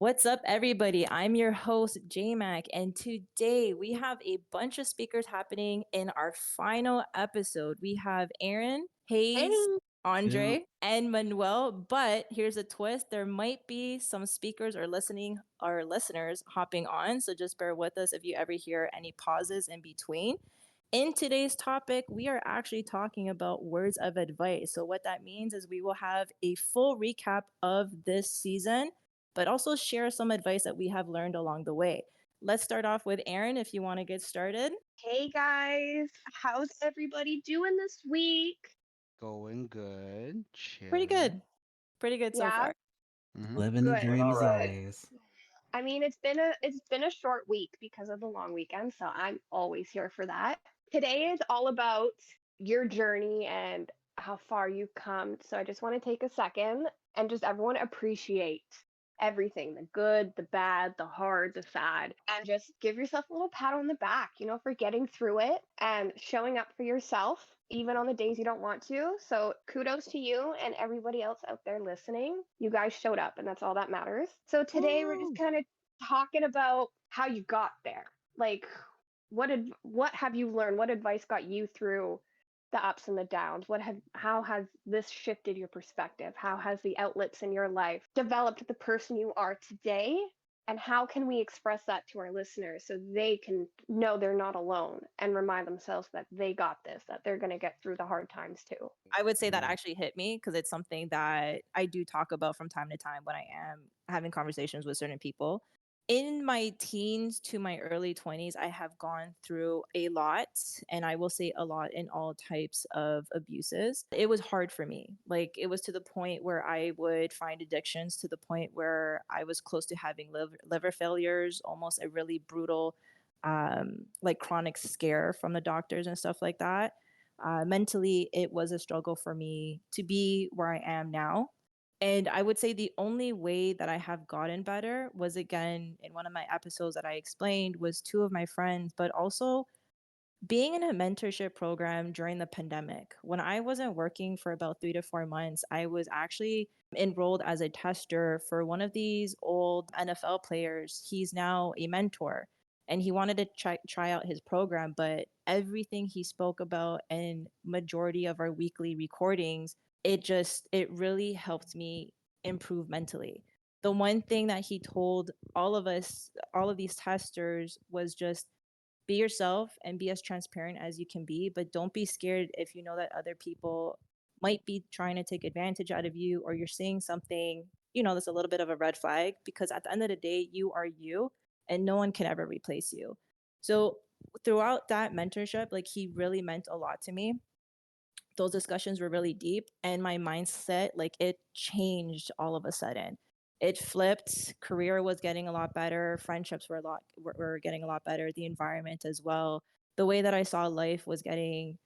What's up, everybody? I'm your host, JMac, and today we have a bunch of speakers happening in our final episode. We have Aaron, Hayes, Hey. Yeah. Andre, and Manuel. But here's a twist: there might be some speakers or listeners hopping on, so just bear with us if you ever hear any pauses in between. In today's topic, we are actually talking about words of advice. So, what that means is we will have a full recap of this season, but also share some advice that we have learned along the way. Let's start off with Aaron if you want to get started. Hey guys, how's everybody doing this week? Going good, Pretty chilling. good. Pretty good so Yeah, far. Hmm. Living the good. dream as always. I mean, it's been a short week because of the long weekend, so I'm always here for that. Today is all about your journey and how far you've come. So I just want to take a second and just everyone appreciate everything, the good, the bad, the hard, the sad, and just give yourself a little pat on the back, for getting through it and showing up for yourself even on the days you don't want to. So kudos to you and everybody else out there listening. You guys showed up and that's all that matters. So today we're just Woo! kind of talking about how you got there. Like what have you learned? What advice got you through the ups and the downs? How has this shifted your perspective? How has the outlets in your life developed the person you are today? And how can we express that to our listeners so they can know they're not alone and remind themselves that they got this, that they're going to get through the hard times too? I would say that Yeah. actually hit me because it's something that I do talk about from time to time when I am having conversations with certain people. In my teens to my early 20s, I have gone through a lot, and I will say a lot in all types of abuses. It was hard for me. Like, it was to the point where I would find addictions, to the point where I was close to having liver failures, almost a really brutal, like chronic scare from the doctors and stuff like that. Mentally, it was a struggle for me to be where I am now. And I would say the only way that I have gotten better was, again, in one of my episodes that I explained, was two of my friends, but also being in a mentorship program during the pandemic. When I wasn't working for about 3 to 4 months, I was actually enrolled as a tester for one of these old NFL players. He's now a mentor, and he wanted to try out his program, but everything he spoke about and majority of our weekly recordings, it really helped me improve mentally. The one thing that he told all of us, all of these testers, was just be yourself and be as transparent as you can be, but don't be scared if you know that other people might be trying to take advantage out of you, or you're seeing something, that's a little bit of a red flag, because at the end of the day, you are you, and no one can ever replace you. So throughout that mentorship, like, he really meant a lot to me. Those discussions were really deep, and my mindset, like, it changed all of a sudden. It flipped. Career was getting a lot better, friendships were getting a lot better, the environment as well. The way that I saw life was getting,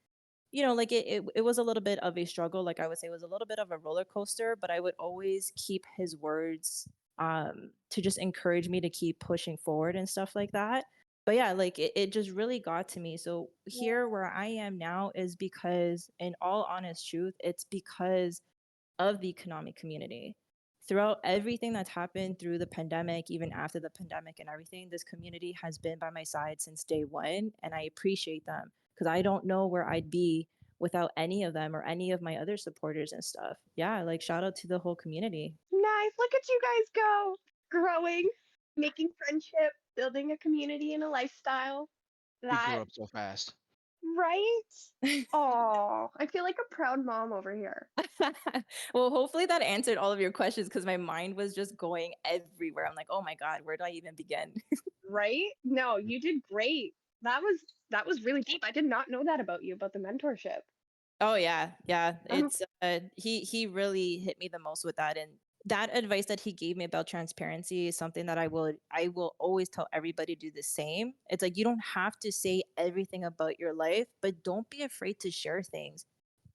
like, it was a little bit of a struggle. Like, I would say it was a little bit of a roller coaster, but I would always keep his words to just encourage me to keep pushing forward and stuff like that. But yeah, like, it just really got to me. So here where I am now is because, in all honest truth, it's because of the Kenami community. Throughout everything that's happened through the pandemic, even after the pandemic and everything, this community has been by my side since day one, and I appreciate them, because I don't know where I'd be without any of them or any of my other supporters and stuff. Yeah, like, shout out to the whole community. Nice. Look at you guys go. Growing, making friendship, building a community and a lifestyle. We grew That up so fast. right? Oh, I feel like a proud mom over here. Well, hopefully that answered all of your questions, because my mind was just going everywhere. I'm like, oh my God, where do I even begin? Right? No, you did great. That was really deep. I did not know that about you, about the mentorship. Oh yeah, yeah. Oh, It's he really hit me the most with that, and that advice that he gave me about transparency is something that I will always tell everybody to do the same. It's like, you don't have to say everything about your life, but don't be afraid to share things.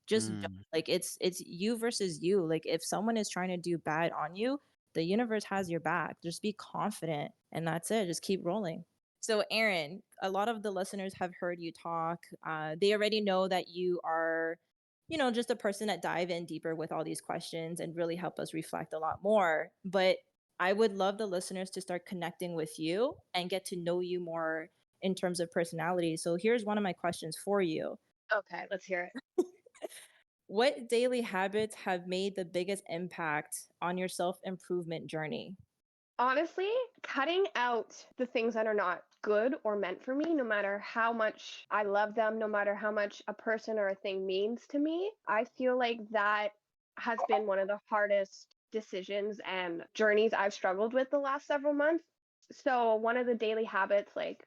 Just Mm. like, it's you versus you. Like, if someone is trying to do bad on you, the universe has your back. Just be confident, and that's it. Just keep rolling. So, Aaron, a lot of the listeners have heard you talk. They already know that you are, just a person that dive in deeper with all these questions and really help us reflect a lot more. But I would love the listeners to start connecting with you and get to know you more in terms of personality. So here's one of my questions for you. Okay, let's hear it. What daily habits have made the biggest impact on your self improvement journey? Honestly, cutting out the things that are not good or meant for me, no matter how much I love them, no matter how much a person or a thing means to me, I feel like that has been one of the hardest decisions and journeys I've struggled with the last several months. So, one of the daily habits, like,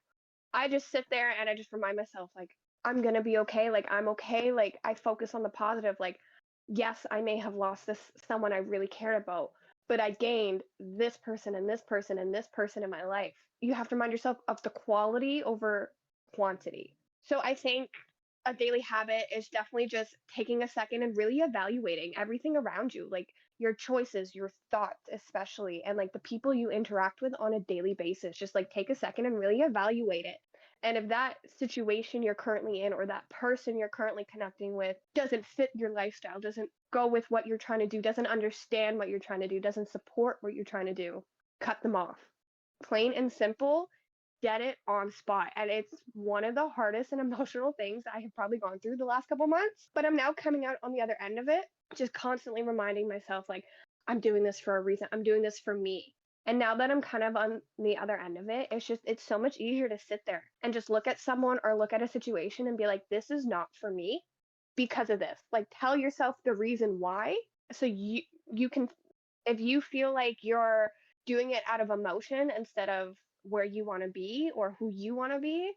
I just sit there and I just remind myself, like, I'm gonna be okay. Like, I'm okay. Like, I focus on the positive. Like, yes, I may have lost this someone I really cared about, but I gained this person and this person and this person in my life. You have to remind yourself of the quality over quantity. So I think a daily habit is definitely just taking a second and really evaluating everything around you, like your choices, your thoughts, especially, and like the people you interact with on a daily basis. Just like take a second and really evaluate it. And if that situation you're currently in or that person you're currently connecting with doesn't fit your lifestyle, doesn't go with what you're trying to do, doesn't understand what you're trying to do, doesn't support what you're trying to do, cut them off. Plain and simple, get it on spot. And it's one of the hardest and emotional things I have probably gone through the last couple months. But I'm now coming out on the other end of it, just constantly reminding myself, like, I'm doing this for a reason. I'm doing this for me. And now that I'm kind of on the other end of it, it's so much easier to sit there and just look at someone or look at a situation and be like, this is not for me because of this. Like tell yourself the reason why so you can, if you feel like you're doing it out of emotion instead of where you want to be or who you want to be,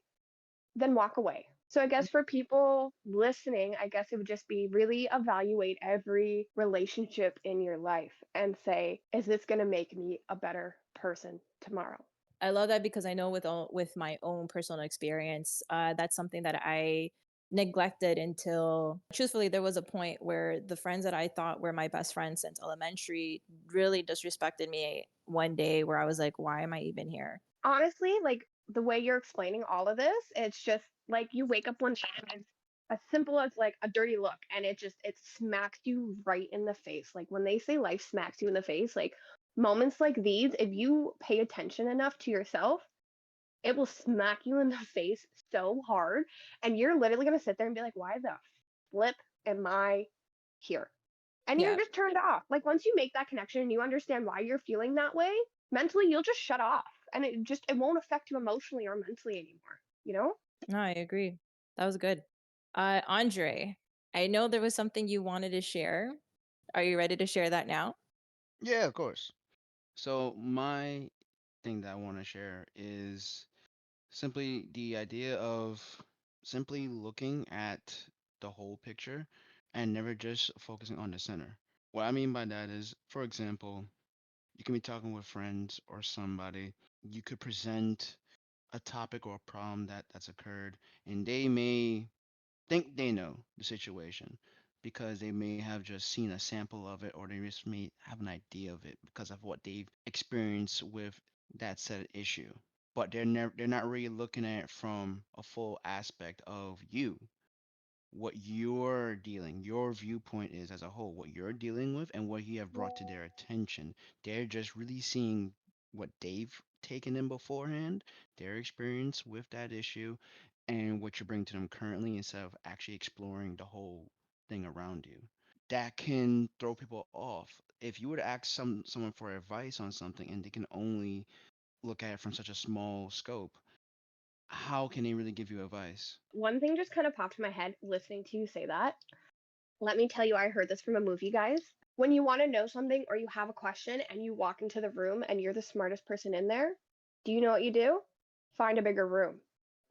then walk away. So I guess for people listening, I guess it would just be really evaluate every relationship in your life and say, is this going to make me a better person tomorrow? I love that because I know with my own personal experience, that's something that I neglected until truthfully there was a point where the friends that I thought were my best friends since elementary really disrespected me one day where I was like, why am I even here? Honestly, like the way you're explaining all of this, it's just like you wake up one day and it's as simple as like a dirty look and it smacks you right in the face. Like when they say life smacks you in the face, like moments like these, if you pay attention enough to yourself, it will smack you in the face so hard and you're literally going to sit there and be like, why the flip am I here? And you're Yeah. just turned off. Like once you make that connection and you understand why you're feeling that way, mentally you'll just shut off and it won't affect you emotionally or mentally anymore, you know? No, I agree. That was good. Andre, I know there was something you wanted to share. Are you ready to share that now? Yeah, of course. So my thing that I want to share is simply the idea of simply looking at the whole picture and never just focusing on the center. What I mean by that is, for example, you can be talking with friends or somebody. You could present a topic or a problem that's occurred, and they may think they know the situation because they may have just seen a sample of it or they just may have an idea of it because of what they've experienced with that said issue. But they're not really looking at it from a full aspect of you, what you're dealing, your viewpoint is as a whole, what you're dealing with and what you have brought to their attention. They're just really seeing what they've taken in beforehand, their experience with that issue, and what you bring to them currently instead of actually exploring the whole thing around you. That can throw people off. If you were to ask someone for advice on something and they can only look at it from such a small scope, how can they really give you advice? One thing just kind of popped in my head listening to you say that. Let me tell you, I heard this from a movie, guys. When you want to know something or you have a question and you walk into the room and you're the smartest person in there, do you know what you do? Find a bigger room.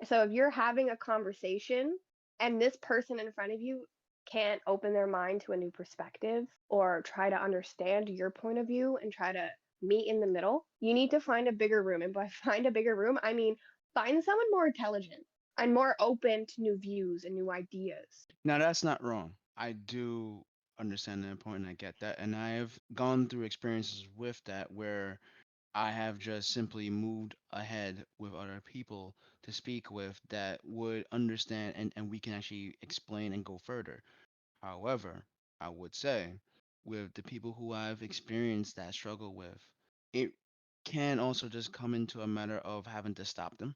So if you're having a conversation and this person in front of you can't open their mind to a new perspective or try to understand your point of view and try to meet in the middle, you need to find a bigger room. And by find a bigger room, I mean find someone more intelligent and more open to new views and new ideas. Now that's not wrong. I do understand that point and I get that. And I have gone through experiences with that where I have just simply moved ahead with other people to speak with that would understand and we can actually explain and go further. However, I would say with the people who I've experienced that struggle with, it can also just come into a matter of having to stop them,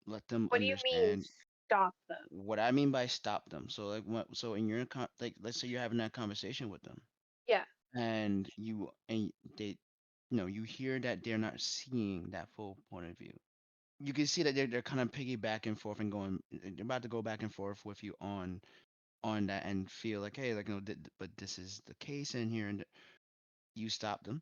let them What do you mean understand stop them? what I mean by stop them. So like so in your like let's say you're having that conversation with them Yeah. and they you hear that they're not seeing that full point of view. You can see that they're kind of piggy back and forth and going they're about to go back and forth with you on that and feel like hey like but this is the case in here and you stop them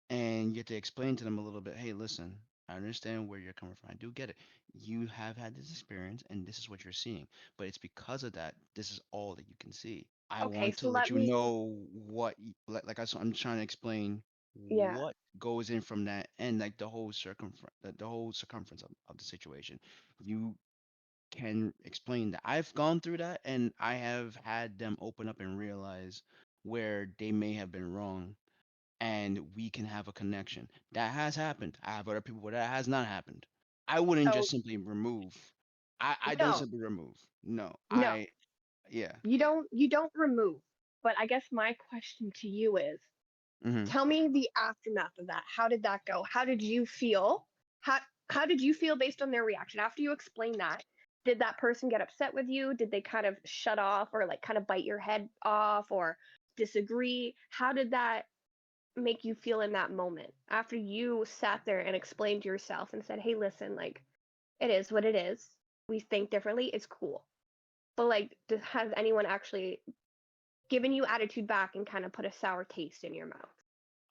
and you have to explain to them a little bit hey listen, I understand where you're coming from, I do get it, you have had this experience and this is what you're seeing, but it's because of that this is all that you can see. I Okay, want to so let let you me, know what I'm trying to explain yeah. what goes in from that and like the whole circumference of the situation. You can explain that I've gone through that and I have had them open up and realize where they may have been wrong and we can have a connection. That has happened. I have other people where that has not happened. I wouldn't So, just simply remove. I don't no, simply remove. No. no, Yeah. you don't remove. But I guess my question to you is, Hmm. tell me the aftermath of that. How did that go? How did you feel? How how did you feel based on their reaction after you explained that? Did that person get upset with you? Did they kind of shut off or like kind of bite your head off or disagree? How did that make you feel in that moment after you sat there and explained yourself and said, "Hey, listen, like it is what it is. We think differently. It's cool." But like, has anyone actually given you attitude back and kind of put a sour taste in your mouth?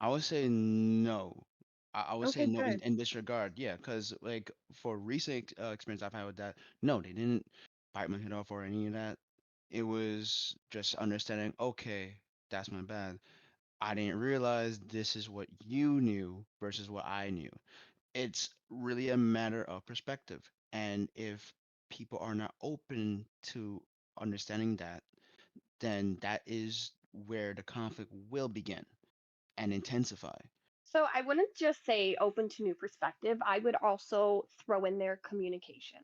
I would say no. I would say Okay, no good. in this regard. Yeah, because like for recent experience I've had with that, no, they didn't bite my head off or any of that. It was just understanding. Okay, that's my bad. I didn't realize this is what you knew versus what I knew. It's really a matter of perspective. And if people are not open to understanding that, then that is where the conflict will begin and intensify. So I wouldn't just say open to new perspective. I would also throw in their communication.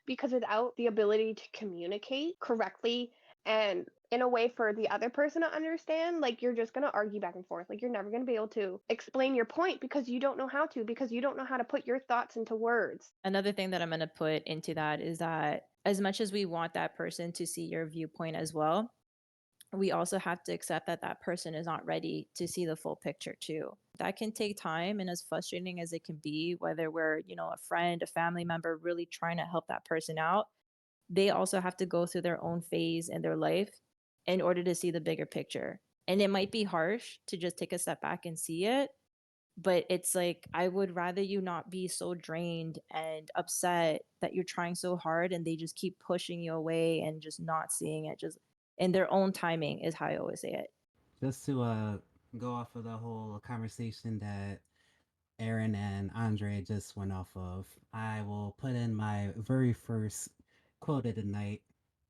Because without the ability to communicate correctly and in a way for the other person to understand, like you're just going to argue back and forth. Like you're never going to be able to explain your point because you don't know how to, because you don't know how to put your thoughts into words. Another thing that I'm going to put into that is that as much as we want that person to see your viewpoint as well, we also have to accept that that person is not ready to see the full picture too. That can take time, and as frustrating as it can be, whether we're, a friend, a family member really trying to help that person out, they also have to go through their own phase in their life in order to see the bigger picture. And it might be harsh to just take a step back and see it, but it's like I would rather you not be so drained and upset that you're trying so hard and they just keep pushing you away and just not seeing it, just in their own timing is how I always say it. Just to go off of the whole conversation that Aaron and Andre just went off of, I will put in my very first quote of the night,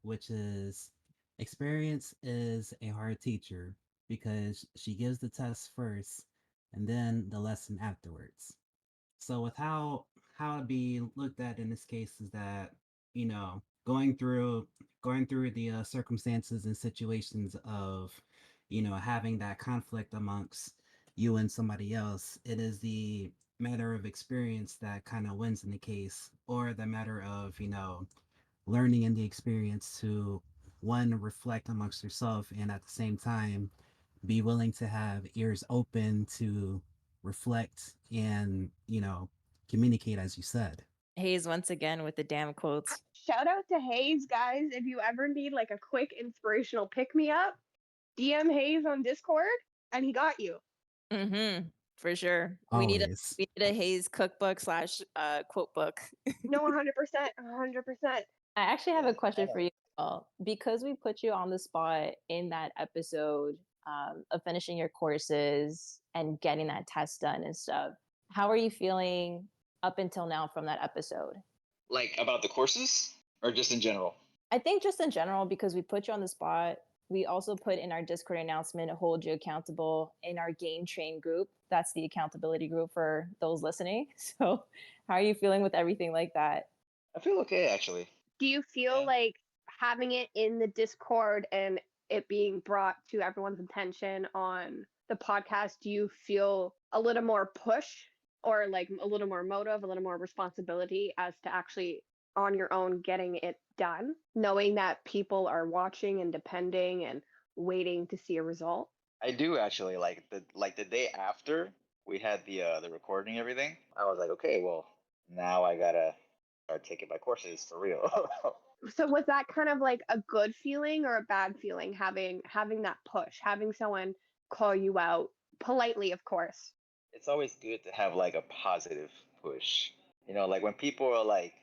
which is experience is a hard teacher because she gives the test first and then the lesson afterwards. So with how it be looked at in this case is that going through the circumstances and situations of having that conflict amongst you and somebody else, it is the matter of experience that kind of wins in the case, or the matter of learning in the experience to one reflect amongst yourself and at the same time be willing to have ears open to reflect and communicate as you said. Hayes once again with the damn quotes. Shout out to Hayes, guys. If you ever need like a quick inspirational pick me up, DM Hayes on Discord and he got you. Mm-hmm. For sure. We need a Always. we need a Hayes cookbook slash quote book. No, 100%. 100%. I actually have Yeah. a question for you all. Because we put you on the spot in that episode of finishing your courses and getting that test done and stuff. How are you feeling up until now from that episode? Like about the courses or just in general? I think just in general, because we put you on the spot. We also put in our Discord announcement, hold you accountable in our game train group. That's the accountability group for those listening. So how are you feeling with everything like that? I feel okay actually. Do you feel Yeah. like having it in the Discord and it being brought to everyone's attention on the podcast, do you feel a little more push or like a little more motive, a little more responsibility as to actually on your own getting it done, knowing that people are watching and depending and waiting to see a result? I do actually like the day after we had the recording and everything. I was like, okay, well now I gotta start taking my courses for real. So was that kind of like a good feeling or a bad feeling, having that push, having someone call you out politely, of course? It's always good to have like a positive push. You know, like when people are like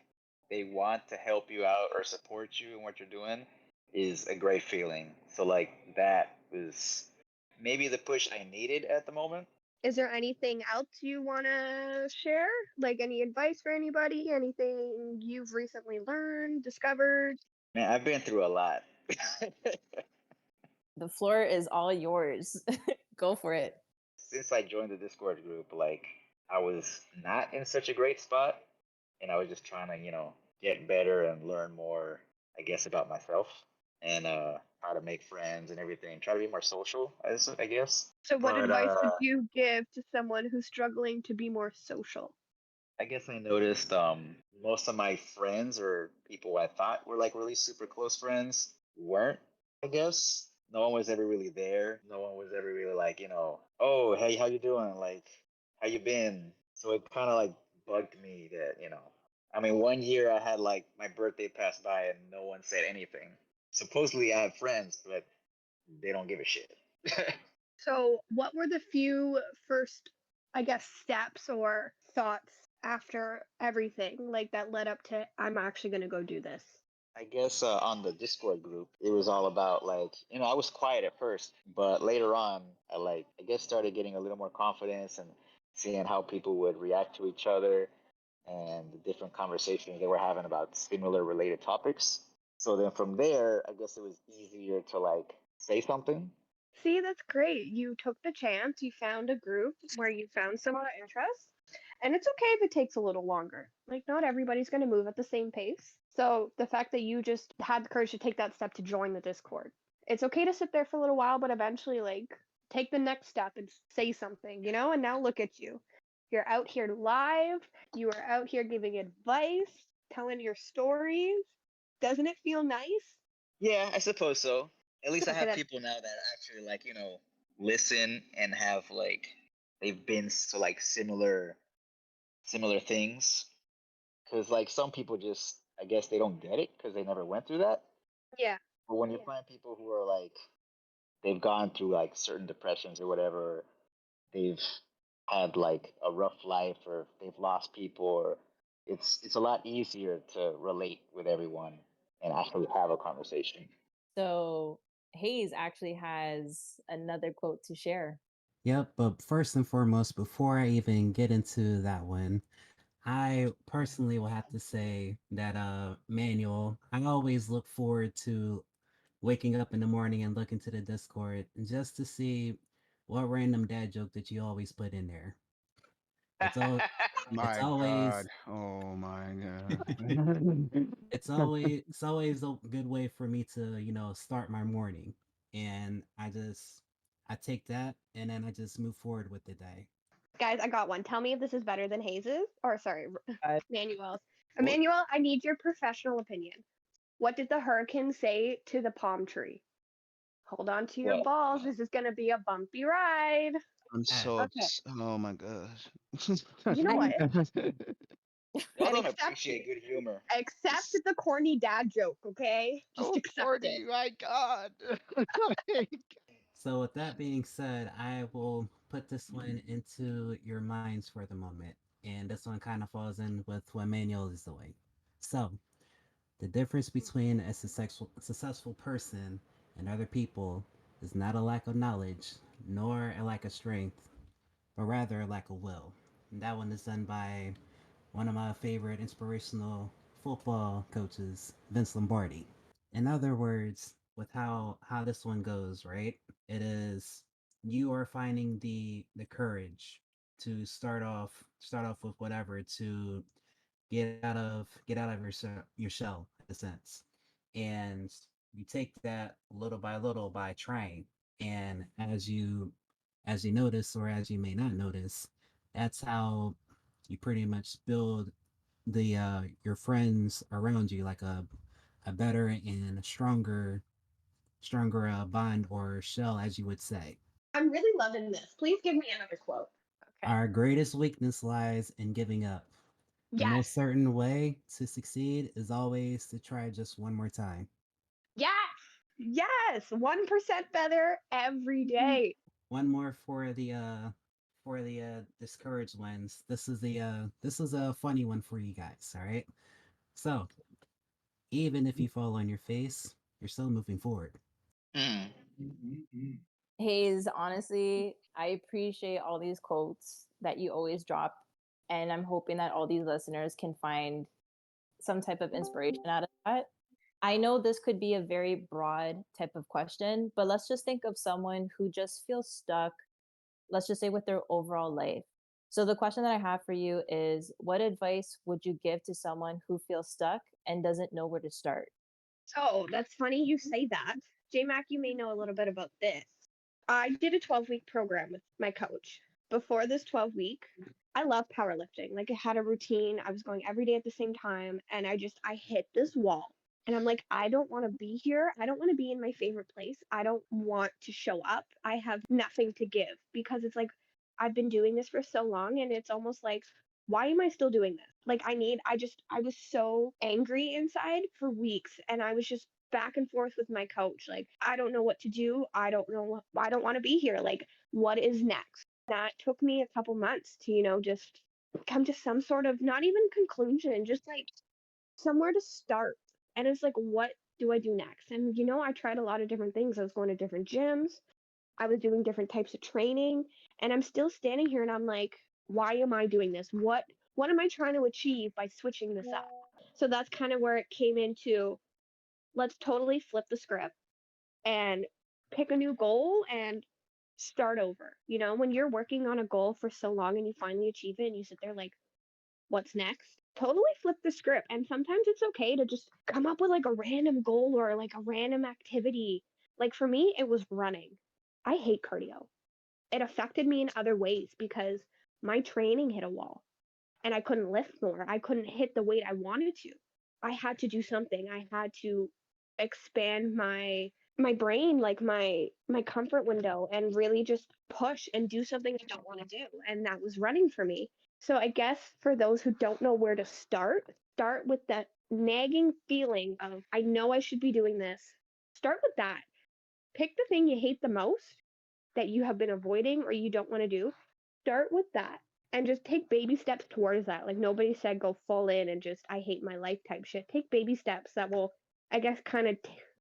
they want to help you out or support you in what you're doing is a great feeling. So like that was maybe the push I needed at the moment. Is there anything else you want to share? Like any advice for anybody? Anything you've recently learned, discovered? Man, I've been through a lot. The floor is all yours. Go for it. Since I joined the Discord group, like I was not in such a great spot and I was just trying to, get better and learn more, I guess, about myself and how to make friends and everything. Try to be more social, I guess. So, what But advice would you give to someone who's struggling to be more social? I guess I noticed most of my friends or people I thought were like really super close friends weren't, I guess. No one was ever really there. No one was ever really like, oh, hey, how you doing? Like, how you been? So it kind of like bugged me that, I mean, one year I had like my birthday pass by and no one said anything. Supposedly I have friends, but they don't give a shit. So, what were the few first, I guess, steps or thoughts after everything like that led up to I'm actually going to go do this? I guess on the Discord group, it was all about like, I was quiet at first, but later on, I guess started getting a little more confidence and seeing how people would react to each other and the different conversations they were having about similar related topics. So then from there, I guess it was easier to like say something. See, that's great. You took the chance, you found a group where you found similar interests, and it's okay if it takes a little longer. Like, not everybody's going to move at the same pace. So, the fact that you just had the courage to take that step to join the Discord, it's okay to sit there for a little while, but eventually, like, take the next step and say something, And now look at you. You're out here live, you are out here giving advice, telling your stories. Doesn't it feel nice? Yeah, I suppose so. At least I Okay, have people now that actually like, listen and have like they've been to like similar things. Because like some people just, I guess they don't get it because they never went through that. yeah. But when you find people who are like they've gone through like certain depressions or whatever, they've had like a rough life or they've lost people, or it's a lot easier to relate with everyone and actually have a conversation. So Hayes actually has another quote to share. Yep, but first and foremost, before I even get into that one, I personally will have to say that Manuel, I always look forward to waking up in the morning and looking to the Discord just to see what random dad joke that you always put in there. It's all it's My God. always Oh my God. it's always a good way for me to, start my morning. And I take that and then I just move forward with the day. Guys, I got one. Tell me if this is better than Hayes's, or sorry, Uh, Manuel's. What? Emmanuel, I need your professional opinion. What did the hurricane say to the palm tree? Hold on to your Well, balls. This is going to be a bumpy ride. I'm Ah, so Okay. oh my gosh. You know what? y'all And don't appreciate good humor. accept the corny dad joke, okay? Just Oh, accept it. Cordy, my God. So with that being said, I will put this one into your minds for the moment. And this one kind of falls in with what Manuel is doing. So the difference between a successful person and other people is not a lack of knowledge, nor a lack of strength, but rather a lack of will. And that one is done by one of my favorite inspirational football coaches, Vince Lombardi. In other words, with how this one goes, right? It is you are finding the courage to start off with whatever to get out of your shell in a sense, and you take that little by little by trying, and as you notice or as you may not notice, that's how you pretty much build the your friends around you, like a better and stronger bond or shell, as you would say. I'm really loving this. Please give me another quote. Okay. Our greatest weakness lies in giving up. The Yes. most certain way to succeed is always to try just one more time. Yes. Yes. 1% better every day. One more for the discouraged ones. This is a funny one for you guys, all right? So, even if you fall on your face, you're still moving forward. Mm. Hayes, honestly, I appreciate all these quotes that you always drop. And I'm hoping that all these listeners can find some type of inspiration out of that. I know this could be a very broad type of question, but let's just think of someone who just feels stuck, let's just say with their overall life. So the question that I have for you is, what advice would you give to someone who feels stuck and doesn't know where to start? So that's funny you say that. JMac, you may know a little bit about this. I did a 12-week program with my coach. Before this 12-week, I love powerlifting. Like I had a routine. I was going every day at the same time. And I hit this wall. And I'm like, I don't want to be here. I don't want to be in my favorite place. I don't want to show up. I have nothing to give because it's like I've been doing this for so long and it's almost like, why am I still doing this? Like I was so angry inside for weeks and I was just back and forth with my coach. Like, I don't know what to do. I don't know. I don't want to be here. Like, what is next? That took me a couple months to, just come to some sort of not even conclusion, just like somewhere to start. And it's like, what do I do next? And, I tried a lot of different things. I was going to different gyms, I was doing different types of training, and I'm still standing here and I'm like, why am I doing this? What am I trying to achieve by switching this up? So that's kind of where it came into, let's totally flip the script and pick a new goal and start over. When you're working on a goal for so long and you finally achieve it and you sit there like, what's next? Totally flip the script. And sometimes it's okay to just come up with like a random goal or like a random activity. Like for me, it was running. I hate cardio. It affected me in other ways because my training hit a wall and I couldn't lift more. I couldn't hit the weight I wanted to. I had to do something. I had to expand my brain, like my comfort window, and really just push and do something I don't want to do. And that was running for me. So I guess for those who don't know where to start with that nagging feeling of I know I should be doing this. Start with that. Pick the thing you hate the most that you have been avoiding or you don't want to do. Start with that and just take baby steps towards that. Like nobody said go full in and just I hate my life type shit. Take baby steps that will, I guess, kind of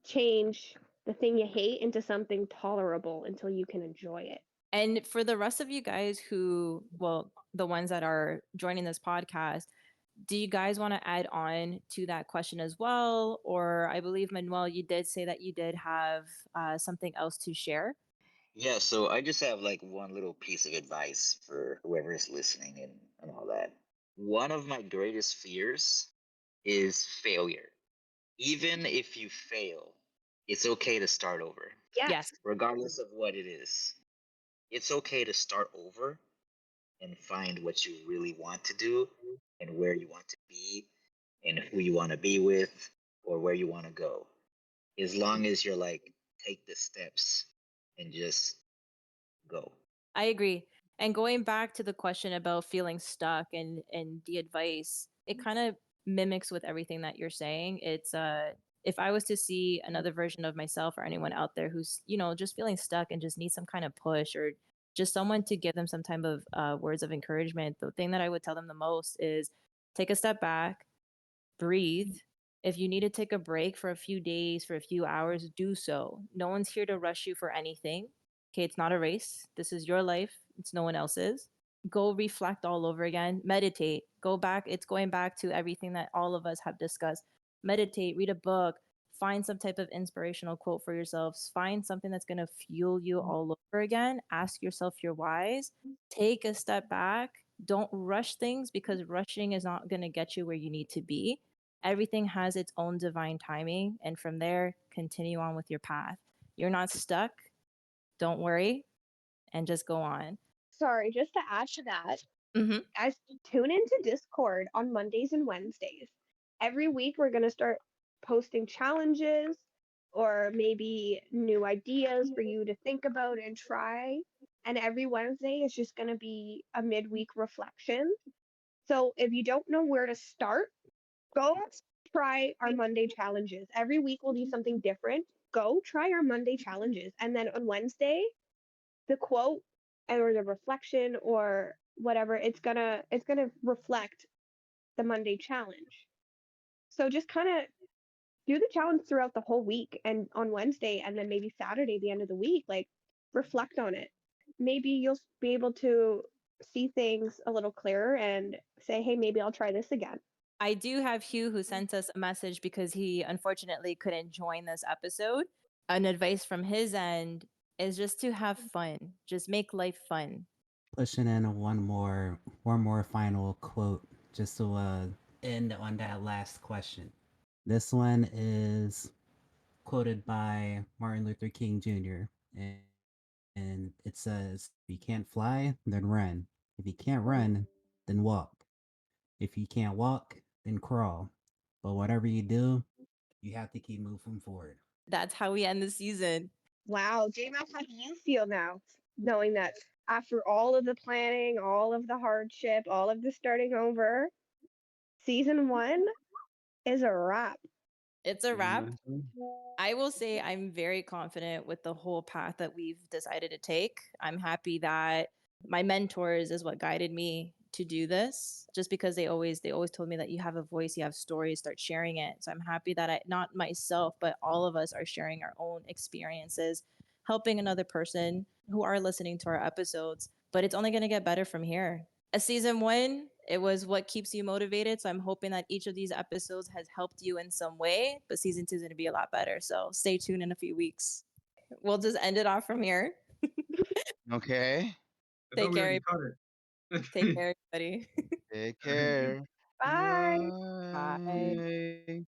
change the thing you hate into something tolerable until you can enjoy it. And for the rest of you guys who, well, the ones that are joining this podcast, do you guys want to add on to that question as well? Or I believe, Manuel, you did say that you did have something else to share. Yeah, so I just have like one little piece of advice for whoever is listening and all that. One of my greatest fears is failure. Even if you fail, it's okay to start over, Yes. Yes. regardless of what it is. It's okay to start over and find what you really want to do and where you want to be and who you want to be with or where you want to go. As long as you're like, take the steps and just go. I agree. And going back to the question about feeling stuck and the advice, it kind of mimics with everything that you're saying. It's if I was to see another version of myself or anyone out there who's, just feeling stuck and just needs some kind of push or just someone to give them some type of words of encouragement, the thing that I would tell them the most is take a step back, breathe. If you need to take a break for a few days, for a few hours, do so. No one's here to rush you for anything. Okay, it's not a race. This is your life. It's no one else's. Go reflect all over again. Meditate. Go back. It's going back to everything that all of us have discussed. Meditate, read a book, find some type of inspirational quote for yourselves. Find something that's going to fuel you all over again. Ask yourself your whys. Take a step back. Don't rush things because rushing is not going to get you where you need to be. Everything has its own divine timing. And from there, continue on with your path. You're not stuck. Don't worry. and just go on. Sorry, just to add to that, Hmm. guys, tune into Discord on Mondays and Wednesdays. Every week, we're going to start posting challenges or maybe new ideas for you to think about and try. And every Wednesday is just going to be a midweek reflection. So if you don't know where to start, go try our Monday challenges. Every week we'll do something different. Go try our Monday challenges. And then on Wednesday, the quote or the reflection or whatever, it's gonna reflect the Monday challenge. So just kind of do the challenge throughout the whole week and on Wednesday and then maybe Saturday, the end of the week, like reflect on it. Maybe you'll be able to see things a little clearer and say, hey, maybe I'll try this again. I do have Hugh who sent us a message because he unfortunately couldn't join this episode. An advice from his end is just to have fun. Just make life fun. Pushing in one more final quote just to end on that last question. This one is quoted by Martin Luther King Jr. and it says, "If you can't fly, then run. If you can't run, then walk. If you can't walk, then crawl. But whatever you do, you have to keep moving forward." That's how we end the season. Wow, JMac, how do you feel now, knowing that after all of the planning, all of the hardship, all of the starting over, season one is a wrap? It's a wrap. Mhm. I will say I'm very confident with the whole path that we've decided to take. I'm happy that my mentors is what guided me to do this, just because they always told me that you have a voice, you have stories, start sharing it. So I'm happy that I, not myself, but all of us are sharing our own experiences, helping another person who are listening to our episodes, but it's only going to get better from here. A season one, it was what keeps you motivated. So I'm hoping that each of these episodes has helped you in some way, but season two is going to be a lot better. So stay tuned in a few weeks. We'll just end it off from here. Okay. I thought Take we care. already cut Take it. care, everybody. Take care. Bye. Bye. Bye.